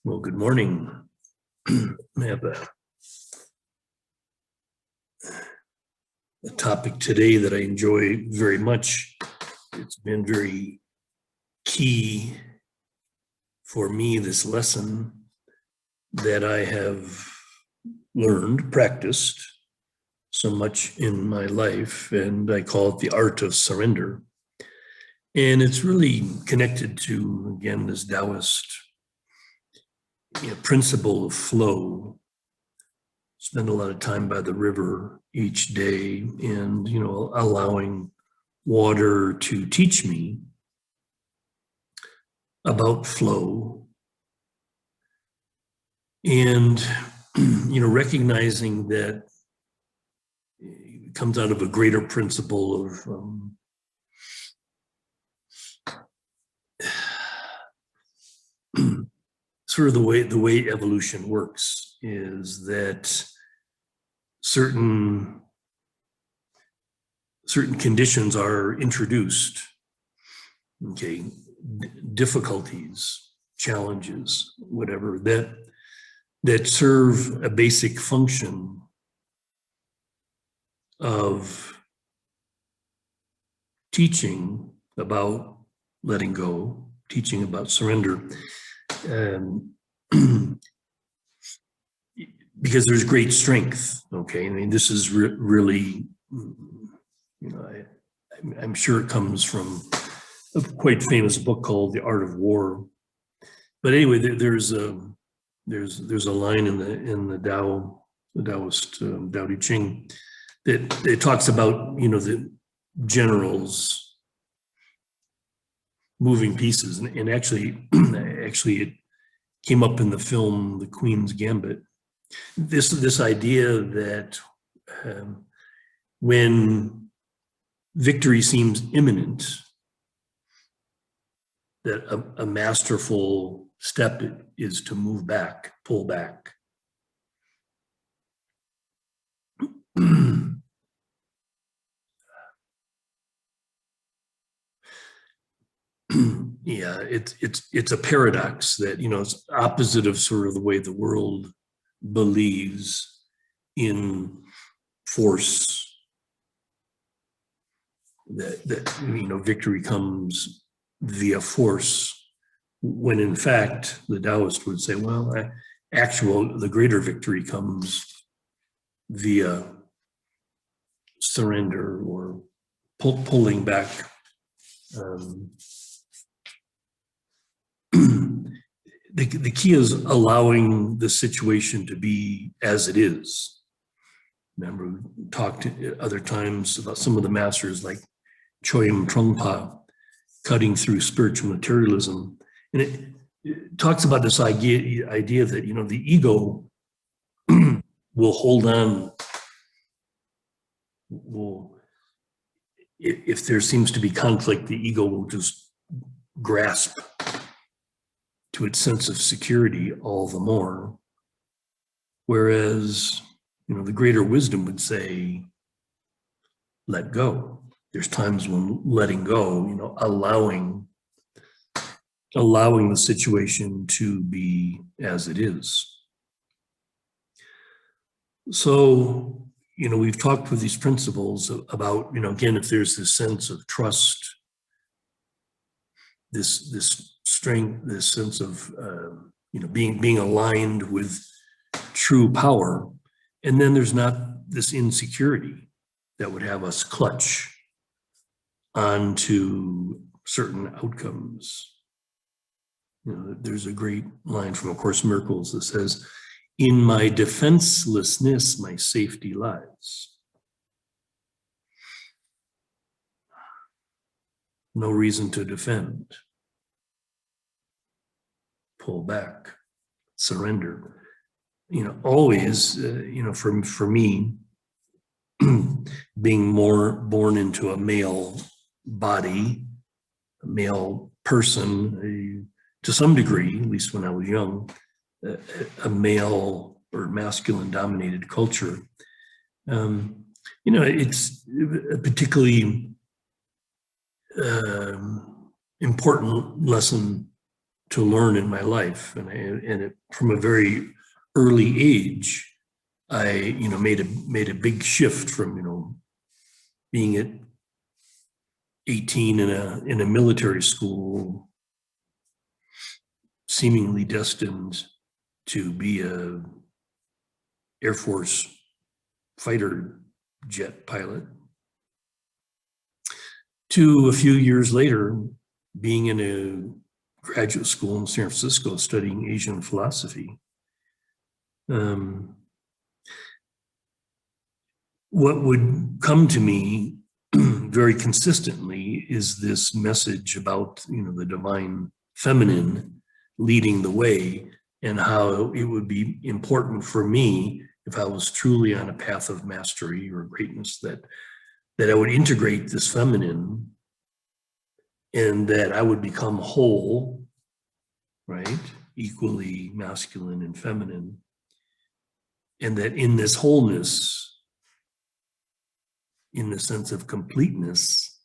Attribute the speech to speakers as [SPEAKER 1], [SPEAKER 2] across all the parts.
[SPEAKER 1] Well, good morning. I have a topic today that I enjoy very much. It's been very key for me, this lesson that I have learned, practiced so much in my life, and I call it the art of surrender. And it's really connected to, again, this Taoist principle of flow. Spend a lot of time by the river each day and, allowing water to teach me about flow. And, recognizing that it comes out of a greater principle of sort of the way evolution works is that certain conditions are introduced, difficulties, challenges, whatever, that serve a basic function of teaching about letting go, teaching about surrender. Because there's great strength. This is really, I'm sure it comes from a quite famous book called The Art of War. But anyway, there's a line in the Tao, the Taoist Tao Te Ching, that it talks about the generals moving pieces, and actually it came up in the film The Queen's Gambit. This idea that when victory seems imminent, that a masterful step is to move back, pull back. Yeah, it's a paradox that, it's opposite of sort of the way the world believes in force, that victory comes via force, when in fact the Taoist would say, well, the greater victory comes via surrender or pulling back. The key is allowing the situation to be as it is. Remember, we talked other times about some of the masters like Choyam Trungpa cutting through spiritual materialism. And it talks about this idea that, the ego will hold on, if there seems to be conflict, the ego will just grasp to its sense of security all the more. Whereas, the greater wisdom would say, let go. There's times when letting go, allowing the situation to be as it is. So, we've talked with these principles about, again, if there's this sense of trust, this strength, this sense of, being aligned with true power. And then there's not this insecurity that would have us clutch onto certain outcomes. There's a great line from A Course in Miracles that says, "In my defenselessness, my safety lies." No reason to defend. Pull back, surrender. Always, for me, being born into a male body, a male person, to some degree, at least when I was young, a male or masculine dominated culture. It's particularly important lesson to learn in my life. And from a very early age, I, made a big shift from, being at 18 in a military school, seemingly destined to be a Air Force fighter jet pilot, to a few years later being in a graduate school in San Francisco studying Asian philosophy. What would come to me very consistently is this message about, the divine feminine leading the way, and how it would be important for me, if I was truly on a path of mastery or greatness, that I would integrate this feminine, and that I would become whole, right? Equally masculine and feminine. And that in this wholeness, in the sense of completeness,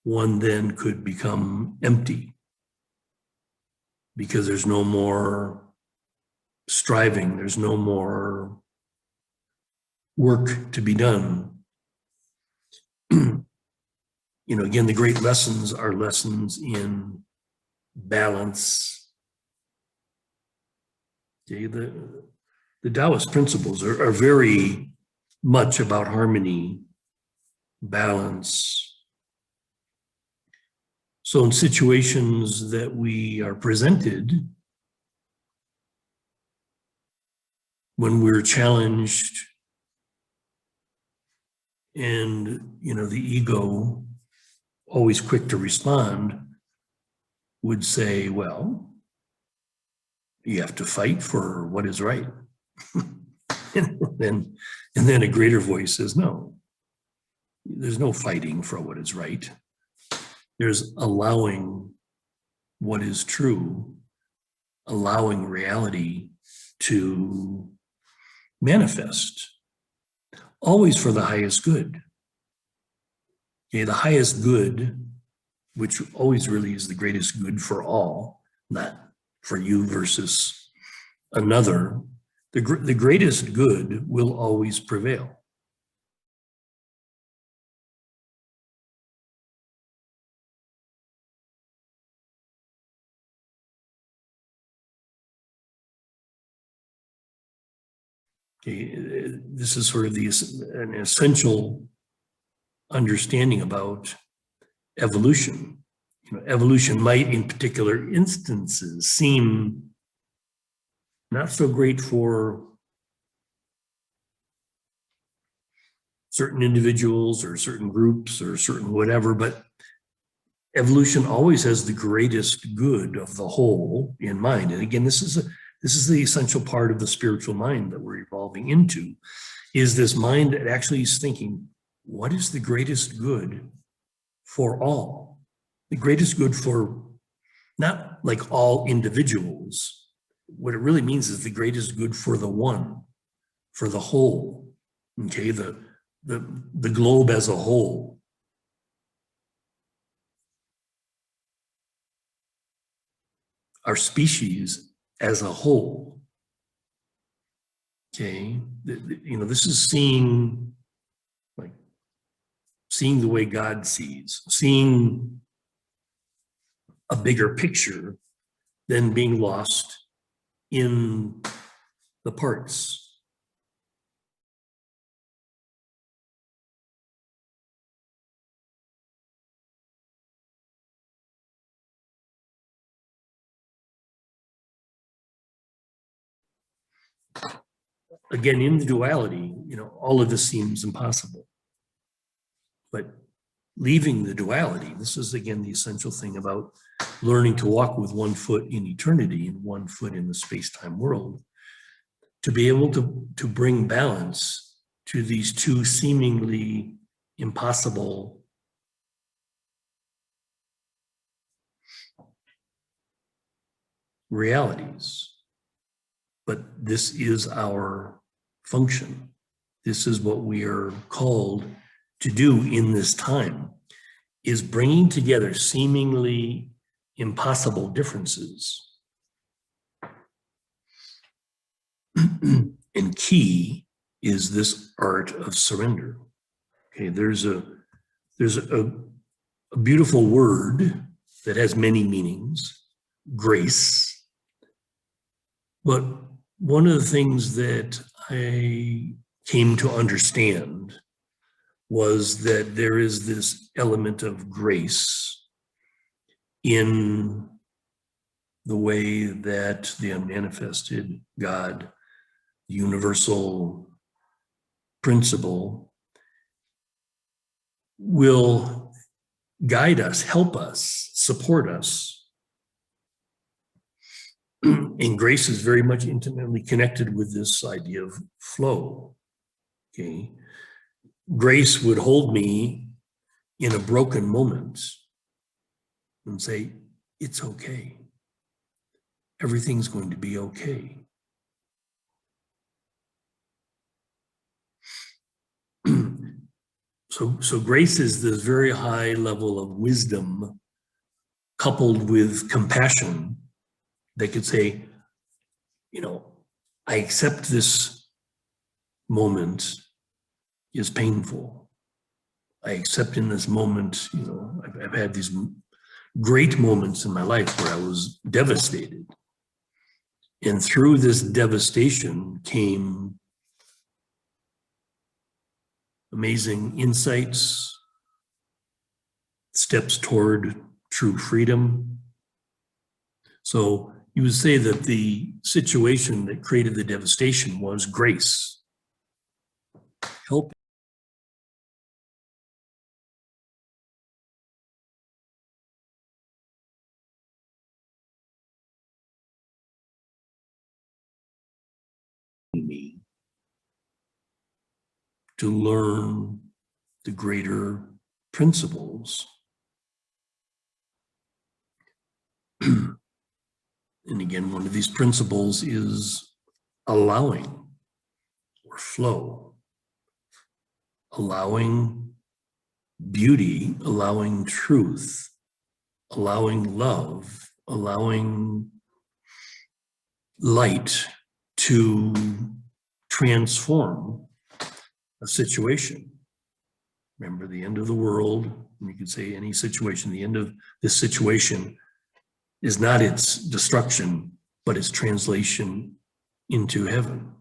[SPEAKER 1] one then could become empty, because there's no more striving, there's no more work to be done. Again, the great lessons are lessons in balance. Okay, the Taoist principles are very much about harmony, balance. So in situations that we are presented, when we're challenged, and the ego, always quick to respond, would say, well, you have to fight for what is right. and then a greater voice says, no, there's no fighting for what is right. There's allowing what is true, allowing reality to manifest, always for the highest good. Okay, the highest good, which always really is the greatest good for all, not for you versus another, the greatest good will always prevail. Okay, this is sort of an essential understanding about evolution. Evolution might, in particular instances, seem not so great for certain individuals or certain groups or certain whatever, but evolution always has the greatest good of the whole in mind. And again, this is the essential part of the spiritual mind that we're evolving into, is this mind that actually is thinking, what is the greatest good for all? The greatest good for not like all individuals. What it really means is the greatest good for the one, for the whole, okay, the globe as a whole. Our species as a whole. Okay, this is seeing the way God sees, seeing a bigger picture than being lost in the parts. Again, in the duality, all of this seems impossible. But leaving the duality, this is again the essential thing about learning to walk with one foot in eternity and one foot in the space-time world, to be able to bring balance to these two seemingly impossible realities. But this is our function. This is what we are called to do in this time. is bringing together seemingly impossible differences. And key is this art of surrender. Okay, there's a beautiful word that has many meanings, grace. But one of the things that I came to understand was that there is this element of grace in the way that the unmanifested God, the universal principle, will guide us, help us, support us. And grace is very much intimately connected with this idea of flow. Okay. Grace would hold me in a broken moment and say, it's okay. Everything's going to be okay. So grace is this very high level of wisdom coupled with compassion that could say, I accept this moment is painful. I accept in this moment, I've had these great moments in my life where I was devastated. And through this devastation came amazing insights, steps toward true freedom. So you would say that the situation that created the devastation was grace. Help me to learn the greater principles. And again, one of these principles is allowing or flow, allowing beauty, allowing truth, allowing love, allowing light to transform a situation. Remember, the end of the world, and you could say any situation, the end of this situation is not its destruction, but its translation into heaven.